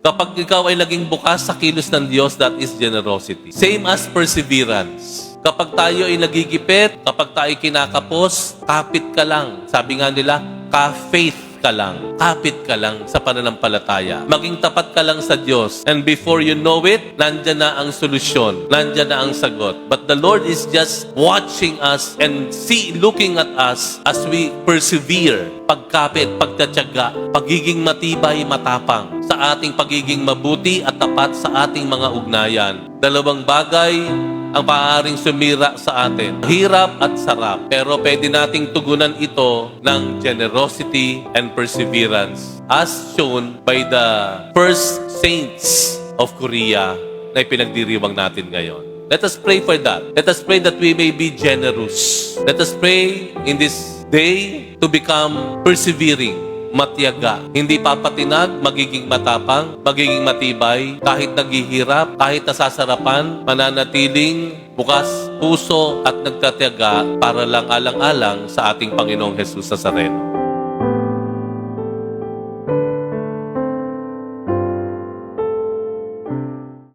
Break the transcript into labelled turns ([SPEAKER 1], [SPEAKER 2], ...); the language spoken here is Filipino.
[SPEAKER 1] Kapag ikaw ay naging bukas sa kilos ng Diyos, that is generosity. Same as perseverance. Kapag tayo ay nagigipit, kapag tayo kinakapos, kapit ka lang. Sabi nga nila, ka-faith ka lang. Kapit ka lang sa pananampalataya. Maging tapat ka lang sa Diyos. And before you know it, nandyan na ang solusyon. Nandyan na ang sagot. But the Lord is just watching us and looking at us as we persevere. Pagkapit, pagtatyaga, pagiging matibay, matapang sa ating pagiging mabuti at tapat sa ating mga ugnayan. Dalawang bagay ang maaaring sumira sa atin. Hirap at sarap. Pero pwede nating tugunan ito ng generosity and perseverance as shown by the first saints of Korea na ipinagdiriwang natin ngayon. Let us pray for that. Let us pray that we may be generous. Let us pray in this day to become persevering, matiyaga. Hindi papatinag, magiging matapang, magiging matibay, kahit naghihirap, kahit nasasarapan, mananatiling bukas puso at nagtatiyaga para lang alang-alang sa ating Panginoong Jesus Nazareno.